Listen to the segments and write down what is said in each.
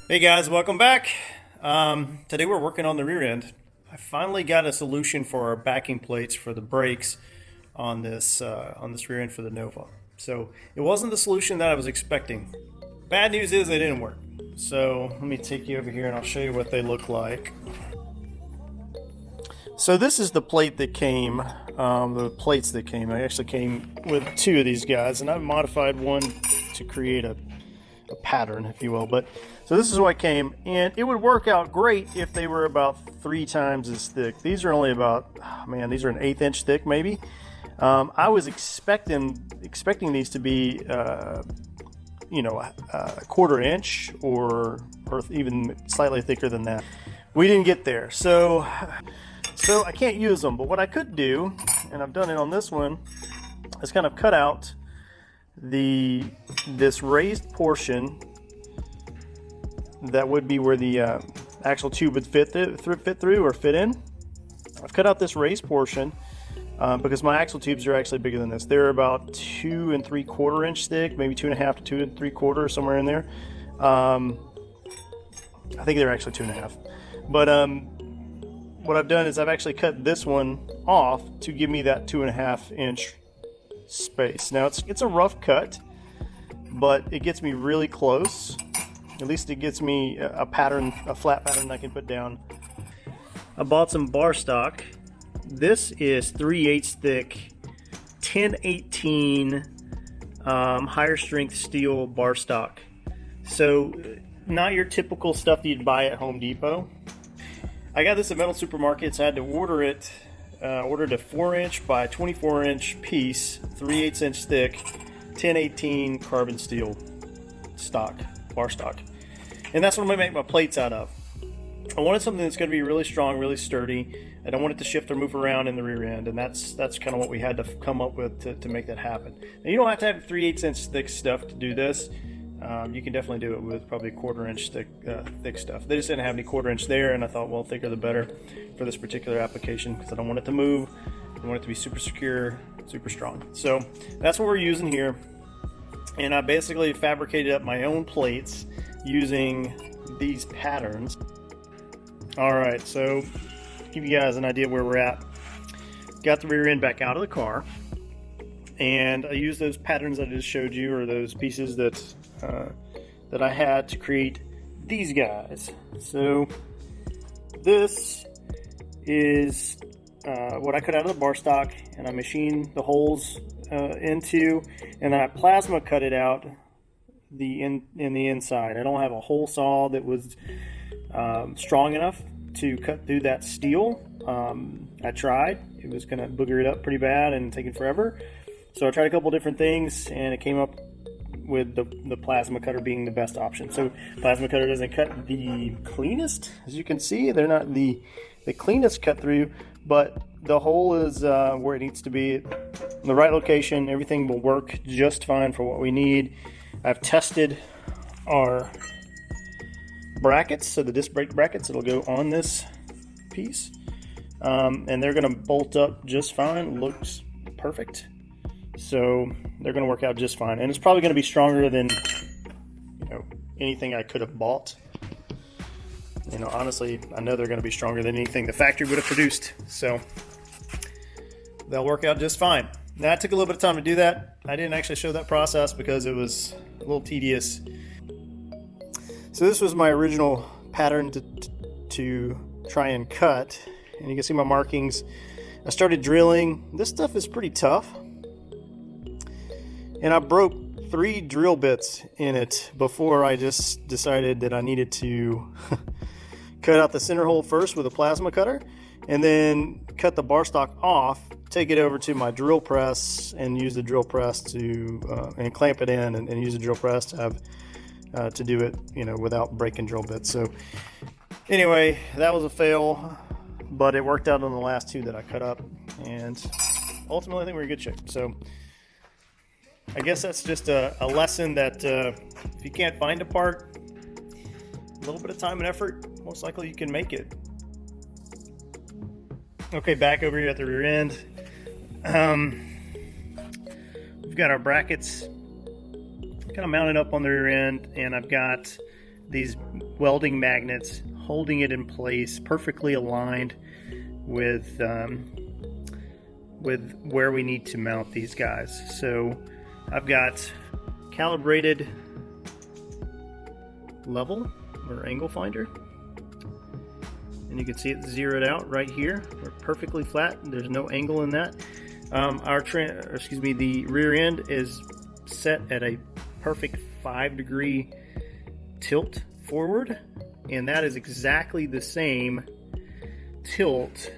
Hey guys, welcome back. Today we're working on the rear end. I finally got a solution for our backing plates for the brakes on this rear end for the Nova. So it wasn't the solution that I was expecting. Bad news is they didn't work. So let me take you over here and I'll show you what they look like. So this is the plate that came, the plates that came. I actually came with two of these guys, and I modified one to create a pattern, if you will. But so this is what came, and it would work out great if they were about 3 times as thick. These are only about, man, these are an 1/8 inch thick, maybe. I was expecting these to be, you know, a 1/4 inch or even slightly thicker than that. We didn't get there, so I can't use them. But what I could do, and I've done it on this one, is kind of cut out this raised portion that would be where the actual tube would fit through or fit in. I've cut out this raised portion because my axle tubes are actually bigger than this. They're about 2 3/4 inch thick, maybe 2.5 to 2 3/4, somewhere in there. I think they're actually 2.5. But what I've done is I've actually cut this one off to give me that 2.5 inch space. Now it's a rough cut, but it gets me really close. At least it gets me a pattern, a flat pattern I can put down. I bought some bar stock. This is 3/8 thick, 1018 higher strength steel bar stock. So not your typical stuff that you'd buy at Home Depot. I got this at Metal Supermarkets. I had to order it. Ordered a 4-inch by 24-inch piece, 3/8 inch thick, 1018 carbon steel stock, bar stock. And that's what I'm going to make my plates out of. I wanted something that's going to be really strong, really sturdy. I don't want it to shift or move around in the rear end, and that's kind of what we had to come up with to make that happen. Now, you don't have to have 3/8 inch thick stuff to do this. You can definitely do it with probably 1/4 inch thick stuff. They just didn't have any 1/4 inch there, and I thought, well, thicker the better for this particular application because I don't want it to move. I want it to be super secure, super strong. So that's what we're using here. And I basically fabricated up my own plates using these patterns. All right, so to give you guys an idea where we're at, got the rear end back out of the car, and I used those patterns I just showed you, or those pieces that I had to create these guys. So this is what I cut out of the bar stock, and I machined the holes into, and then I plasma cut it out in the inside. I don't have a hole saw that was strong enough to cut through that steel. I tried. It was going to booger it up pretty bad and taking forever. So I tried a couple different things, and it came up with the plasma cutter being the best option. So plasma cutter doesn't cut the cleanest, as you can see. They're not the cleanest cut through, but the hole is where it needs to be, in the right location. Everything will work just fine for what we need. I've tested our brackets, so the disc brake brackets that'll go on this piece, and they're going to bolt up just fine. Looks perfect. So they're going to work out just fine, and it's probably going to be stronger than, you know, anything I could have bought. You know, honestly, I know they're going to be stronger than anything the factory would have produced. So they'll work out just fine. Now, it took a little bit of time to do that. I didn't actually show that process because it was a little tedious. So this was my original pattern to try and cut, and you can see my markings. I started drilling. This stuff is pretty tough, and I broke 3 drill bits in it before I just decided that I needed to cut out the center hole first with a plasma cutter, and then cut the bar stock off, take it over to my drill press, and use the drill press to and clamp it in, and use the drill press to have to do it, you know, without breaking drill bits. So anyway, that was a fail, but it worked out on the last 2 that I cut up, and ultimately I think we're in good shape. So I guess that's just a lesson that if you can't find a part, a little bit of time and effort, most likely you can make it. Okay, back over here at the rear end. We've got our brackets kind of mounted up on the rear end, and I've got these welding magnets holding it in place, perfectly aligned with where we need to mount these guys. So I've got calibrated level or angle finder, and you can see it zeroed out right here. We're perfectly flat. There's no angle in that. The rear end is set at a perfect 5-degree tilt forward, and that is exactly the same tilt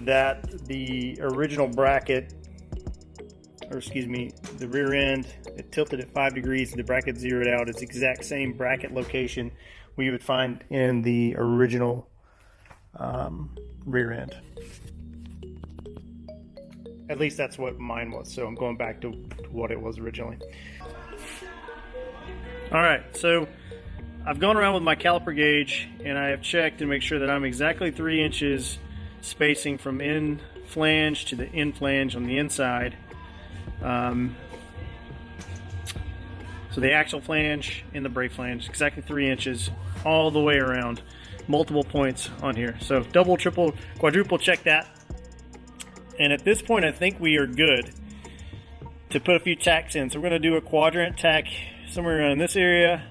that the original bracket, the rear end, it tilted at 5 degrees, the bracket zeroed out. It's the exact same bracket location we would find in the original rear end. At least that's what mine was, so I'm going back to what it was originally. Alright, so I've gone around with my caliper gauge and I have checked to make sure that I'm exactly 3 inches spacing from in flange to the in flange on the inside. So the axle flange and the brake flange, exactly 3 inches all the way around. Multiple points on here. So double, triple, quadruple check that. And at this point I think we are good to put a few tacks in. So we're going to do a quadrant tack somewhere around this area.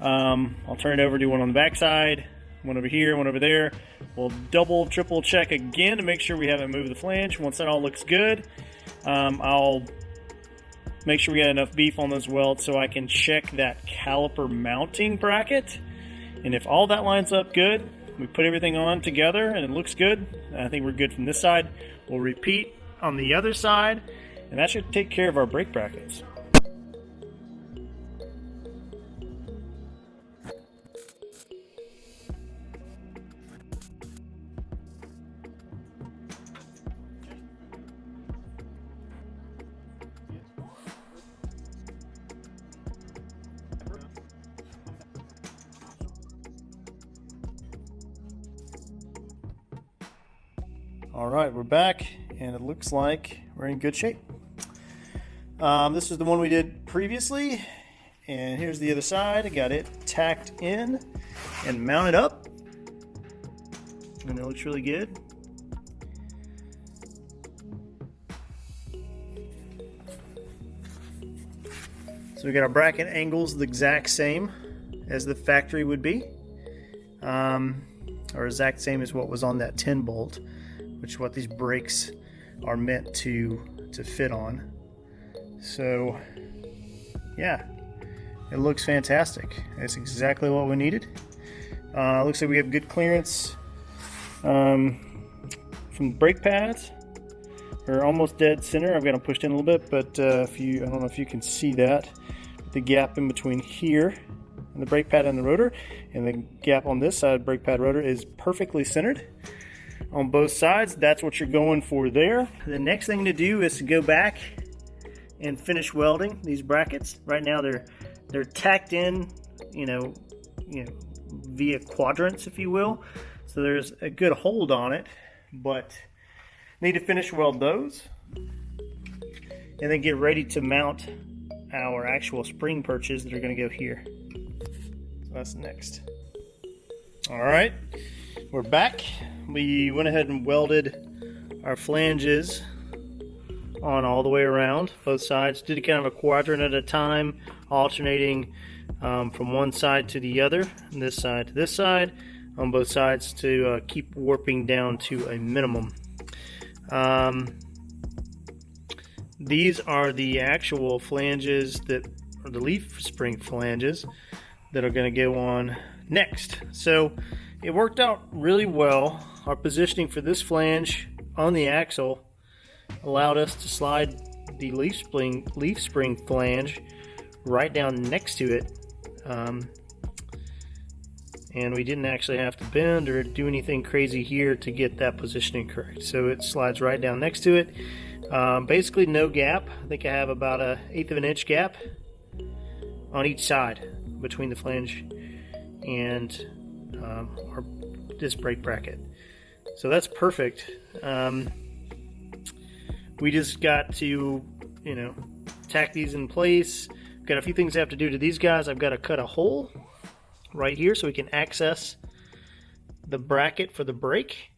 I'll turn it over, do one on the back side, one over here, one over there. We'll double, triple check again to make sure we haven't moved the flange. Once that all looks good, I'll make sure we got enough beef on those welds so I can check that caliper mounting bracket. And if all that lines up good, we put everything on together and it looks good, I think we're good from this side. We'll repeat on the other side, and that should take care of our brake brackets. All right, we're back, and it looks like we're in good shape. This is the one we did previously, and here's the other side. I got it tacked in and mounted up, and it looks really good. So we got our bracket angles the exact same as the factory would be, or exact same as what was on that 10 bolt, which is what these brakes are meant to fit on. So yeah, it looks fantastic. It's exactly what we needed. Looks like we have good clearance from the brake pads. We're almost dead center. I've got them pushed in a little bit, but I don't know if you can see that. The gap in between here and the brake pad and the rotor, and the gap on this side, brake pad rotor, is perfectly centered on both sides. That's what you're going for there. The next thing to do is to go back and finish welding these brackets. Right now they're tacked in, via quadrants, if you will. So there's a good hold on it, but need to finish weld those and then get ready to mount our actual spring perches that are going to go here. So that's next. All right, we're back. We went ahead and welded our flanges on all the way around, both sides. Did kind of a quadrant at a time, alternating from one side to the other, this side to this side, on both sides to keep warping down to a minimum. These are the actual flanges that are the leaf spring flanges that are going to go on next. So it worked out really well. Our positioning for this flange on the axle allowed us to slide the leaf spring flange right down next to it, and we didn't actually have to bend or do anything crazy here to get that positioning correct. So it slides right down next to it. Basically no gap. I think I have about 1/8 of an inch gap on each side between the flange and this brake bracket. So that's perfect. We just got to, tack these in place, Got a few things I have to do to these guys. I've got to cut a hole right here so we can access the bracket for the brake.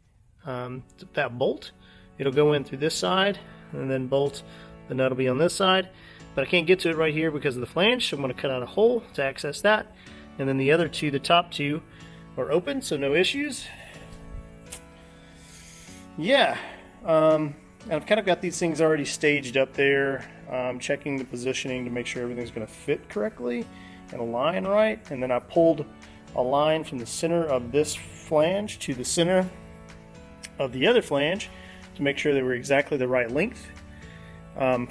That bolt, it'll go in through this side and then bolt, the nut will be on this side, but I can't get to it right here because of the flange, so I'm going to cut out a hole to access that. And then the other two, the top two, are open, so no issues. Yeah, and I've kind of got these things already staged up there, checking the positioning to make sure everything's going to fit correctly and align right. And then I pulled a line from the center of this flange to the center of the other flange to make sure they were exactly the right length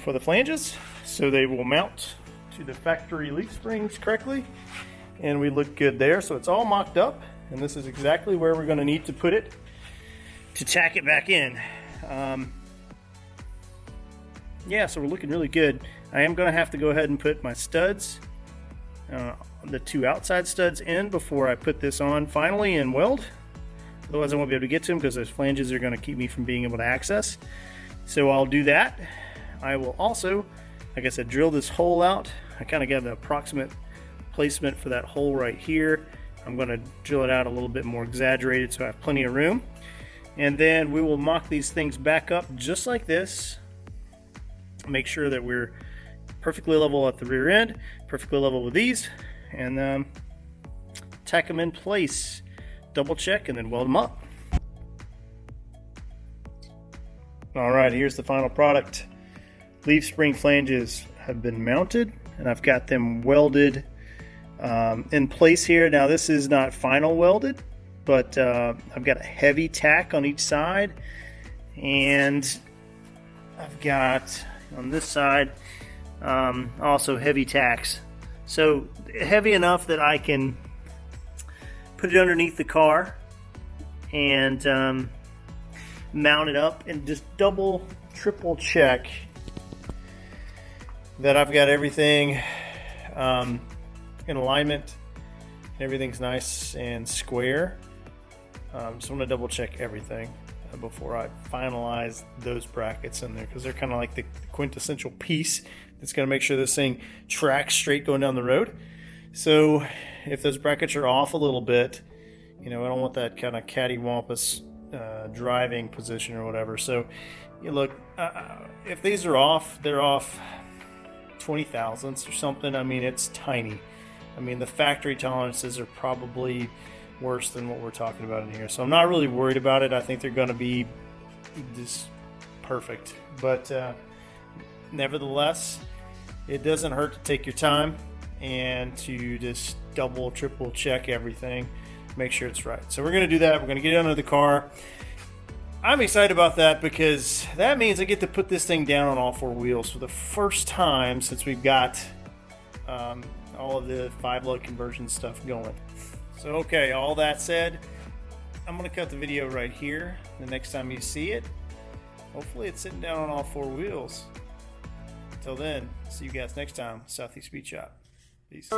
for the flanges, so they will mount to the factory leaf springs correctly, and we look good there. So it's all mocked up, and this is exactly where we're going to need to put it to tack it back in. Yeah, so we're looking really good. I am going to have to go ahead and put my studs, the two outside studs, in before I put this on finally and weld. Otherwise I won't be able to get to them because those flanges are going to keep me from being able to access. So I'll do that. I will also, like I said, drill this hole out. I kind of got the approximate placement for that hole right here. I'm going to drill it out a little bit more exaggerated so I have plenty of room. And then we will mock these things back up just like this. Make sure that we're perfectly level at the rear end, perfectly level with these, and tack them in place. Double check and then weld them up. Alright, here's the final product. Leaf spring flanges have been mounted, and I've got them welded in place here. Now this is not final welded, but I've got a heavy tack on each side, and I've got on this side also heavy tacks. So heavy enough that I can put it underneath the car and mount it up, and just double, triple check that I've got everything in alignment. Everything's nice and square. So I'm going to double check everything before I finalize those brackets in there, because they're kind of like the quintessential piece that's going to make sure this thing tracks straight going down the road. So if those brackets are off a little bit, you know, I don't want that kind of cattywampus driving position or whatever. So you look, if these are off, they're off 20 thousandths or something. I mean, it's tiny. I mean, the factory tolerances are probably worse than what we're talking about in here. So I'm not really worried about it. I think they're going to be just perfect. But nevertheless, it doesn't hurt to take your time and to just double, triple check everything, make sure it's right. So we're going to do that. We're going to get it under the car. I'm excited about that because that means I get to put this thing down on all four wheels for the first time since we've got all of the 5-load conversion stuff going. So okay, all that said, I'm going to cut the video right here. The next time you see it, hopefully it's sitting down on all four wheels. Until then, see you guys next time, Southeast Speed Shop. Peace.